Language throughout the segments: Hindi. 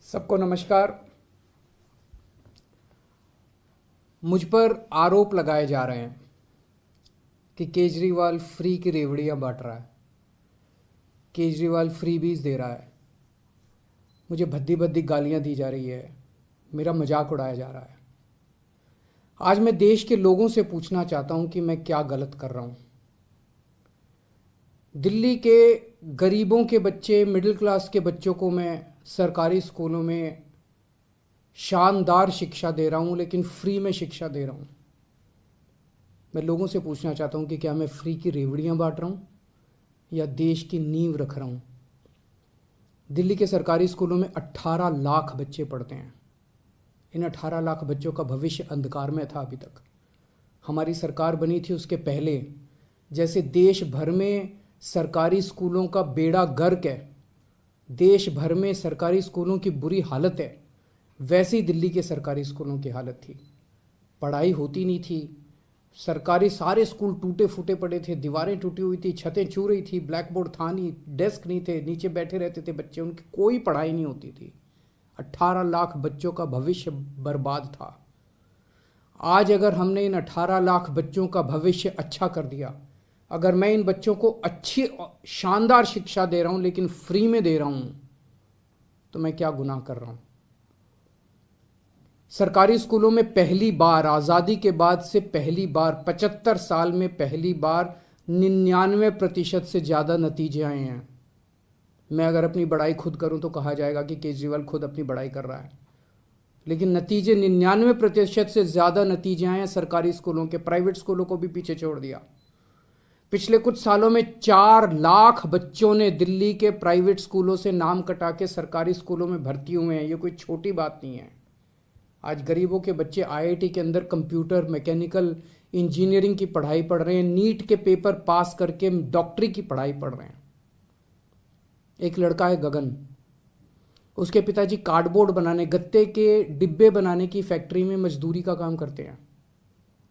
सबको नमस्कार। मुझ पर आरोप लगाए जा रहे हैं कि केजरीवाल फ्री की रेवड़ियां बांट रहा है, केजरीवाल फ्रीबीज दे रहा है, मुझे भद्दी भद्दी गालियां दी जा रही है, मेरा मजाक उड़ाया जा रहा है। आज मैं देश के लोगों से पूछना चाहता हूं कि मैं क्या गलत कर रहा हूं। दिल्ली के गरीबों के बच्चे, मिडिल क्लास के बच्चों को मैं सरकारी स्कूलों में शानदार शिक्षा दे रहा हूं, लेकिन फ्री में शिक्षा दे रहा हूं। मैं लोगों से पूछना चाहता हूं कि क्या मैं फ्री की रेवड़ियां बांट रहा हूं या देश की नींव रख रहा हूं। दिल्ली के सरकारी स्कूलों में 18 लाख बच्चे पढ़ते हैं। इन 18 लाख बच्चों का भविष्य अंधकार में था। अभी तक हमारी सरकार बनी थी उसके पहले जैसे देश भर में सरकारी स्कूलों का बेड़ा गर्क है, देश भर में सरकारी स्कूलों की बुरी हालत है, वैसी दिल्ली के सरकारी स्कूलों की हालत थी। पढ़ाई होती नहीं थी, सरकारी सारे स्कूल टूटे फूटे पड़े थे, दीवारें टूटी हुई थी, छतें छू रही थी, ब्लैक बोर्ड था नहीं, डेस्क नहीं थे, नीचे बैठे रहते थे बच्चे, उनकी कोई पढ़ाई नहीं होती थी। 18 लाख बच्चों का भविष्य बर्बाद था। आज अगर हमने इन 18 लाख बच्चों का भविष्य अच्छा कर दिया, अगर मैं इन बच्चों को अच्छी शानदार शिक्षा दे रहा हूं लेकिन फ्री में दे रहा हूं, तो मैं क्या गुनाह कर रहा हूं। सरकारी स्कूलों में पहली बार आज़ादी के बाद से पहली बार 75 साल में पहली बार 99% से ज़्यादा नतीजे आए हैं। मैं अगर अपनी बड़ाई खुद करूं तो कहा जाएगा कि केजरीवाल खुद अपनी बड़ाई कर रहा है, लेकिन नतीजे 99% से ज़्यादा नतीजे आए हैं सरकारी स्कूलों के। प्राइवेट स्कूलों को भी पीछे छोड़ दिया। पिछले कुछ सालों में 4 लाख बच्चों ने दिल्ली के प्राइवेट स्कूलों से नाम कटा के सरकारी स्कूलों में भर्ती हुए हैं। ये कोई छोटी बात नहीं है। आज गरीबों के बच्चे आईआईटी के अंदर कंप्यूटर, मैकेनिकल इंजीनियरिंग की पढ़ाई पढ़ रहे हैं, नीट के पेपर पास करके डॉक्टरी की पढ़ाई पढ़ रहे हैं। एक लड़का है गगन, उसके पिताजी कार्डबोर्ड बनाने, गत्ते के डिब्बे बनाने की फैक्ट्री में मजदूरी का काम करते हैं।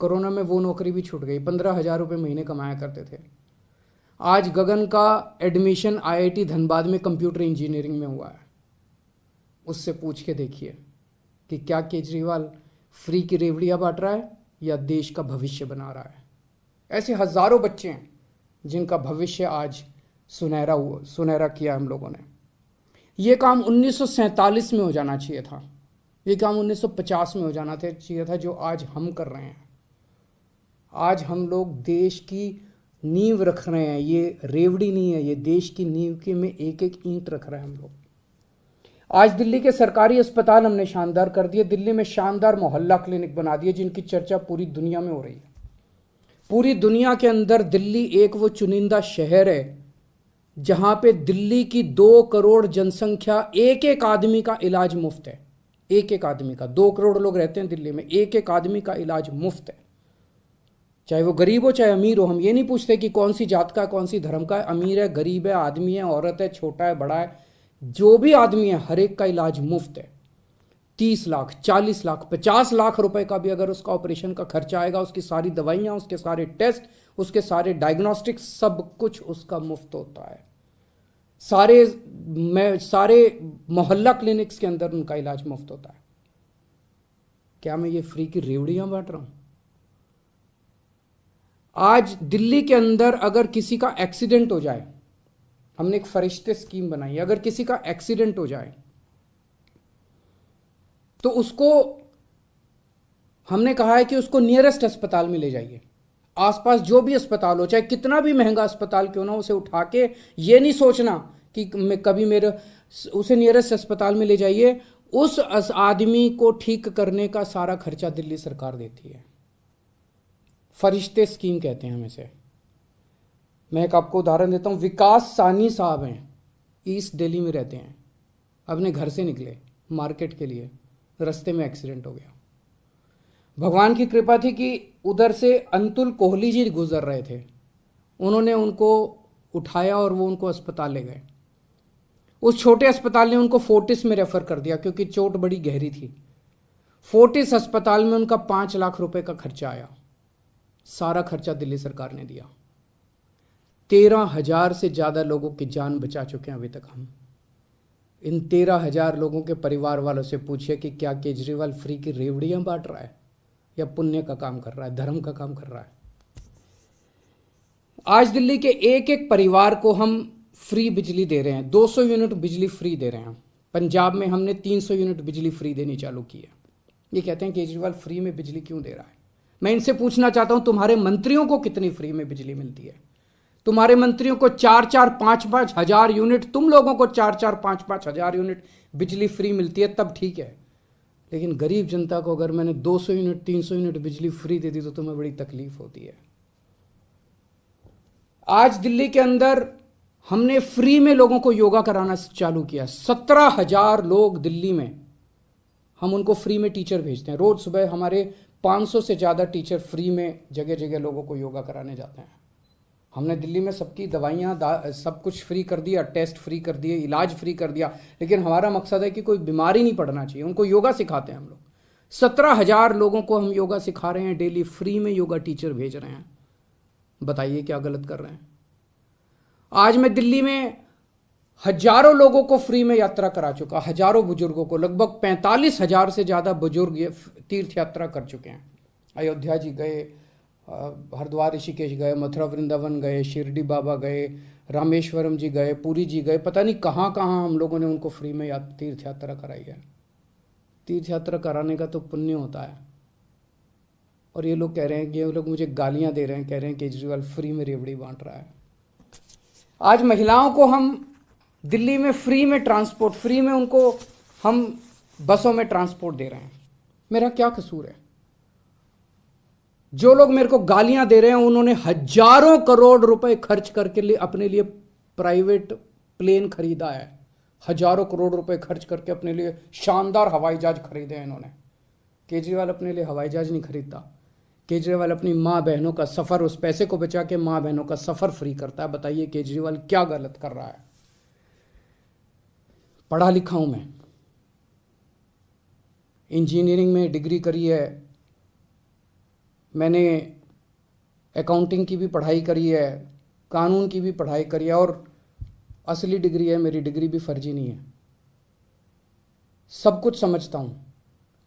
कोरोना में वो नौकरी भी छूट गई, 15,000 रुपये महीने कमाया करते थे। आज गगन का एडमिशन आईआईटी धनबाद में कंप्यूटर इंजीनियरिंग में हुआ है। उससे पूछ के देखिए कि क्या केजरीवाल फ्री की रेवड़ियां बांट रहा है या देश का भविष्य बना रहा है। ऐसे हजारों बच्चे हैं जिनका भविष्य आज सुनहरा किया हम लोगों ने। ये काम 1947 में हो जाना चाहिए था, ये काम 1950 में हो जाना चाहिए था, जो आज हम कर रहे हैं। आज हम लोग देश की नींव रख रहे हैं। ये रेवड़ी नहीं है, ये देश की नींव के में एक एक ईंट रख रहे हैं हम लोग। आज दिल्ली के सरकारी अस्पताल हमने शानदार कर दिए। दिल्ली में शानदार मोहल्ला क्लिनिक बना दिए जिनकी चर्चा पूरी दुनिया में हो रही है। पूरी दुनिया के अंदर दिल्ली एक वो चुनिंदा शहर है जहां पे दिल्ली की 2 करोड़ जनसंख्या, एक एक आदमी का इलाज मुफ्त है। एक एक आदमी का, 2 करोड़ लोग रहते हैं दिल्ली में, एक एक आदमी का इलाज मुफ्त है, चाहे वो गरीब हो चाहे अमीर हो। हम ये नहीं पूछते कि कौन सी जात का है, कौन सी धर्म का है, अमीर है, गरीब है, आदमी है, औरत है, छोटा है, बड़ा है, जो भी आदमी है हर एक का इलाज मुफ्त है। 30 लाख, 40 लाख, 50 लाख रुपए का भी अगर उसका ऑपरेशन का खर्चा आएगा, उसकी सारी दवाइयां, उसके सारे टेस्ट, उसके सारे डायग्नोस्टिक्स, सब कुछ उसका मुफ्त होता है। सारे मोहल्ला क्लिनिक्स के अंदर उनका इलाज मुफ्त होता है। क्या मैं ये फ्री की रेवड़ियां बांट रहा हूं? आज दिल्ली के अंदर अगर किसी का एक्सीडेंट हो जाए, हमने एक फरिश्ते स्कीम बनाई है, अगर किसी का एक्सीडेंट हो जाए तो उसको हमने कहा है कि उसको नियरेस्ट अस्पताल में ले जाइए। आसपास जो भी अस्पताल हो, चाहे कितना भी महंगा अस्पताल क्यों ना, उसे उठा के ये नहीं सोचना कि उसे नियरेस्ट अस्पताल में ले जाइए। उस आदमी को ठीक करने का सारा खर्चा दिल्ली सरकार देती है। फरिश्ते स्कीम कहते हैं हम इसे। मैं एक आपको उदाहरण देता हूं। विकास सानी साहब हैं, ईस्ट दिल्ली में रहते हैं, अपने घर से निकले मार्केट के लिए, रास्ते में एक्सीडेंट हो गया। भगवान की कृपा थी कि उधर से अंतुल कोहली जी गुजर रहे थे, उन्होंने उनको उठाया और वो उनको अस्पताल ले गए। उस छोटे अस्पताल ने उनको फोर्टिस में रेफर कर दिया क्योंकि चोट बड़ी गहरी थी। फोर्टिस अस्पताल में उनका 5 लाख रुपए का खर्चा आया। सारा खर्चा दिल्ली सरकार ने दिया। 13,000 से ज़्यादा लोगों की जान बचा चुके हैं अभी तक हम। इन 13,000 लोगों के परिवार वालों से पूछिए कि क्या केजरीवाल फ्री की रेवड़ियां बांट रहा है या पुण्य का काम कर रहा है, धर्म का काम कर रहा है। आज दिल्ली के एक एक परिवार को हम फ्री बिजली दे रहे हैं, 200 यूनिट बिजली फ्री दे रहे हैं। पंजाब में हमने 300 यूनिट बिजली फ्री देनी चालू की है। ये कहते हैं केजरीवाल फ्री में बिजली क्यों दे रहा है। मैं इनसे पूछना चाहता हूं, तुम्हारे मंत्रियों को कितनी फ्री में बिजली मिलती है? तुम्हारे मंत्रियों को 4-4, 5-5 हजार यूनिट, तुम लोगों को 4-4, 5-5 हजार यूनिट बिजली फ्री मिलती है, तब ठीक है। लेकिन गरीब जनता को अगर मैंने 200 यूनिट 300 यूनिट बिजली फ्री दे दी तो तुम्हें बड़ी तकलीफ होती है। आज दिल्ली के अंदर हमने फ्री में लोगों को योगा कराना चालू किया। 17,000 लोग दिल्ली में, हम उनको फ्री में टीचर भेजते हैं। रोज सुबह हमारे 500 से ज़्यादा टीचर फ्री में जगह जगह लोगों को योगा कराने जाते हैं। हमने दिल्ली में सबकी दवाइयाँ सब कुछ फ्री कर दिया, टेस्ट फ्री कर दिए, इलाज फ्री कर दिया, लेकिन हमारा मकसद है कि कोई बीमारी नहीं पड़ना चाहिए। उनको योगा सिखाते हैं हम लोग। 17,000 लोगों को हम योगा सिखा रहे हैं, डेली फ्री में योगा टीचर भेज रहे हैं। बताइए क्या गलत कर रहे हैं? आज मैं दिल्ली में हजारों लोगों को फ्री में यात्रा करा चुका, हजारों बुजुर्गों को, लगभग 45,000 से ज़्यादा बुजुर्ग ये तीर्थ यात्रा कर चुके हैं। अयोध्या जी गए, हरिद्वार ऋषिकेश गए, मथुरा वृंदावन गए, शिरडी बाबा गए, रामेश्वरम जी गए, पुरी जी गए, पता नहीं कहाँ कहाँ हम लोगों ने उनको फ्री में तीर्थ यात्रा कराई है। तीर्थ यात्रा कराने का तो पुण्य होता है। और ये लोग कह रहे हैं कि ये लोग मुझे गालियाँ दे रहे हैं, कह रहे हैं केजरीवाल फ्री में रेवड़ी बांट रहा है। आज महिलाओं को हम दिल्ली में फ्री में ट्रांसपोर्ट, फ्री में उनको हम बसों में ट्रांसपोर्ट दे रहे हैं। मेरा क्या कसूर है? जो लोग मेरे को गालियां दे रहे हैं उन्होंने हजारों करोड़ रुपए खर्च करके अपने लिए प्राइवेट प्लेन खरीदा है। हजारों करोड़ रुपए खर्च करके अपने लिए शानदार हवाई जहाज खरीदे हैं इन्होंने। केजरीवाल अपने लिए हवाई जहाज नहीं खरीदता। केजरीवाल अपनी माँ बहनों का सफ़र, उस पैसे को बचा के माँ बहनों का सफ़र फ्री करता है। बताइए केजरीवाल क्या गलत कर रहा है? पढ़ा लिखा हूं मैं, इंजीनियरिंग में डिग्री करी है, मैंने अकाउंटिंग की भी पढ़ाई करी है, कानून की भी पढ़ाई करी है, और असली डिग्री है मेरी, डिग्री भी फर्जी नहीं है। सब कुछ समझता हूं।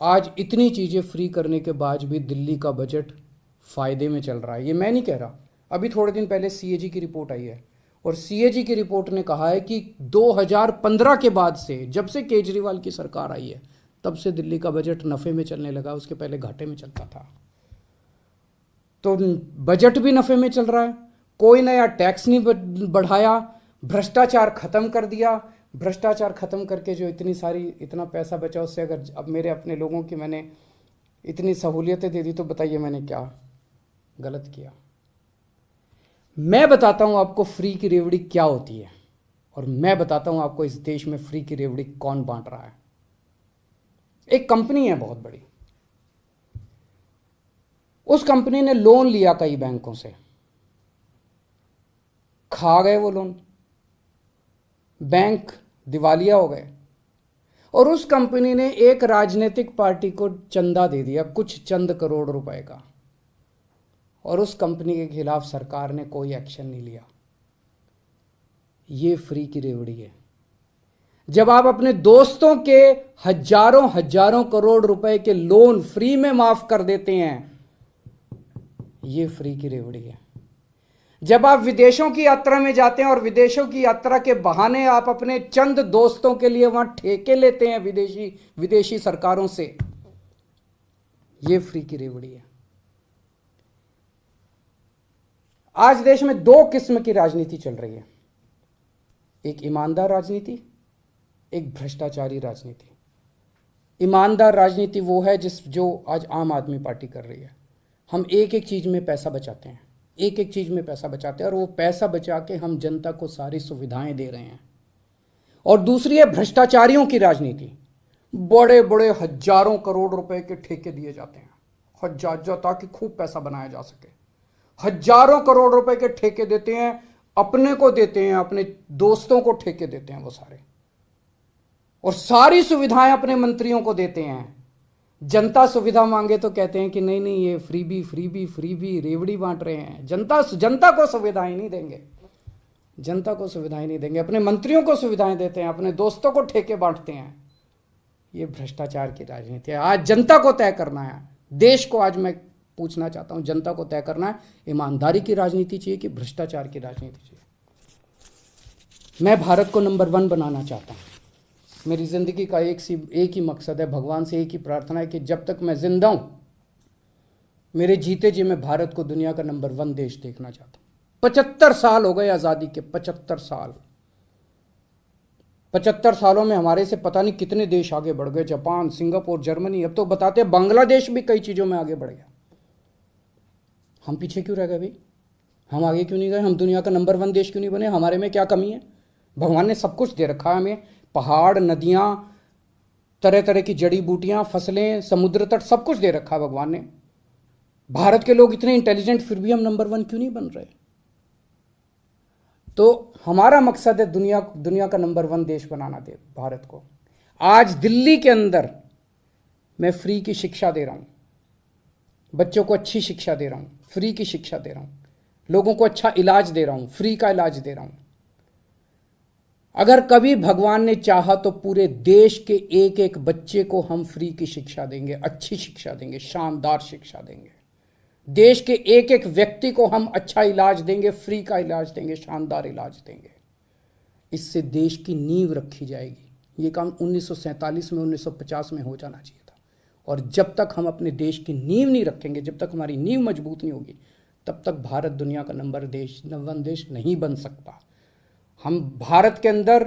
आज इतनी चीज़ें फ्री करने के बाद भी दिल्ली का बजट फ़ायदे में चल रहा है। ये मैं नहीं कह रहा। अभी थोड़े दिन पहले सीएजी की रिपोर्ट आई है, और सीएजी की रिपोर्ट ने कहा है कि 2015 के बाद से, जब से केजरीवाल की सरकार आई है, तब से दिल्ली का बजट नफ़े में चलने लगा। उसके पहले घाटे में चलता था। तो बजट भी नफ़े में चल रहा है। कोई नया टैक्स नहीं बढ़ाया, भ्रष्टाचार खत्म कर दिया। भ्रष्टाचार खत्म करके जो इतना पैसा बचा, उससे अगर अब मेरे अपने लोगों की मैंने इतनी सहूलियतें दे दी, तो बताइए मैंने क्या गलत किया? मैं बताता हूं आपको फ्री की रेवड़ी क्या होती है, और मैं बताता हूं आपको इस देश में फ्री की रेवड़ी कौन बांट रहा है। एक कंपनी है बहुत बड़ी, उस कंपनी ने लोन लिया कई बैंकों से, खा गए वो लोन, बैंक दिवालिया हो गए, और उस कंपनी ने एक राजनीतिक पार्टी को चंदा दे दिया, कुछ चंद करोड़ रुपए का, और उस कंपनी के खिलाफ सरकार ने कोई एक्शन नहीं लिया। ये फ्री की रेवड़ी है। जब आप अपने दोस्तों के हजारों हजारों करोड़ रुपए के लोन फ्री में माफ कर देते हैं, ये फ्री की रेवड़ी है। जब आप विदेशों की यात्रा में जाते हैं और विदेशों की यात्रा के बहाने आप अपने चंद दोस्तों के लिए वहां ठेके लेते हैं विदेशी सरकारों से, ये फ्री की रेवड़ी है। आज देश में दो किस्म की राजनीति चल रही है, एक ईमानदार राजनीति, एक भ्रष्टाचारी राजनीति। ईमानदार राजनीति वो है जो आज आम आदमी पार्टी कर रही है। हम एक एक चीज में पैसा बचाते हैं, एक एक चीज में पैसा बचाते हैं, और वो पैसा बचा के हम जनता को सारी सुविधाएं दे रहे हैं। और दूसरी है भ्रष्टाचारियों की राजनीति। बड़े बड़े हजारों करोड़ रुपए के ठेके दिए जाते हैं, हजार, ताकि खूब पैसा बनाया जा सके। हजारों करोड़ रुपए के ठेके देते हैं, अपने को देते हैं, अपने दोस्तों को ठेके देते हैं वो सारे, और सारी सुविधाएं अपने मंत्रियों को देते हैं। जनता सुविधा मांगे तो कहते हैं कि नहीं नहीं, ये फ्री भी रेवड़ी बांट रहे हैं। जनता को सुविधाएं नहीं देंगे। जनता को सुविधाएं नहीं देंगे, अपने मंत्रियों को सुविधाएं देते हैं, अपने दोस्तों को ठेके बांटते हैं। ये भ्रष्टाचार की राजनीति है। आज जनता को तय करना है, देश को आज मैं पूछना चाहता हूं, जनता को तय करना है, ईमानदारी की राजनीति चाहिए कि भ्रष्टाचार की राजनीति चाहिए। मैं भारत को नंबर 1 बनाना चाहता हूं। मेरी जिंदगी का एक ही मकसद है, भगवान से एक ही प्रार्थना है कि जब तक मैं जिंदा हूं, मेरे जीते जी मैं भारत को दुनिया का नंबर 1 देश देखना चाहता हूं। 75 साल हो गए आज़ादी के, 75 साल। 75 सालों में हमारे से पता नहीं कितने देश आगे बढ़ गए, जापान, सिंगापुर, जर्मनी, अब तो बताते हैं बांग्लादेश भी कई चीज़ों में आगे बढ़ गया। हम पीछे क्यों रह गए भाई? हम आगे क्यों नहीं गए? हम दुनिया का नंबर 1 देश क्यों नहीं बने? हमारे में क्या कमी है? भगवान ने सब कुछ दे रखा है हमें, पहाड़, नदियाँ, तरह तरह की जड़ी बूटियाँ, फसलें, समुद्र तट, सब कुछ दे रखा है भगवान ने। भारत के लोग इतने इंटेलिजेंट, फिर भी हम नंबर 1 क्यों नहीं बन रहे? तो हमारा मकसद है दुनिया का नंबर 1 देश बनाना दे भारत को। आज दिल्ली के अंदर मैं फ्री की शिक्षा दे रहा हूं, बच्चों को अच्छी शिक्षा दे रहा हूं, फ्री की शिक्षा दे रहा हूं, लोगों को अच्छा इलाज दे रहा हूं, फ्री का इलाज दे रहा हूं। अगर कभी भगवान ने चाहा तो पूरे देश के एक एक बच्चे को हम फ्री की शिक्षा देंगे, अच्छी शिक्षा देंगे, शानदार शिक्षा देंगे। देश के एक एक व्यक्ति को हम अच्छा इलाज देंगे, फ्री का इलाज देंगे, शानदार इलाज देंगे। इससे देश की नींव रखी जाएगी। ये काम 1947 में, 1950 में हो जाना चाहिए था। और जब तक हम अपने देश की नींव नहीं रखेंगे, जब तक हमारी नींव मजबूत नहीं होगी, तब तक भारत दुनिया का नंबर 1 देश नहीं बन सकता। हम भारत के अंदर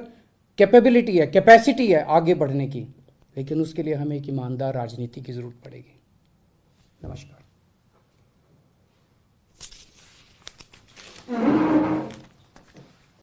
कैपेबिलिटी है, कैपेसिटी है आगे बढ़ने की, लेकिन उसके लिए हमें एक ईमानदार राजनीति की जरूरत पड़ेगी। नमस्कार।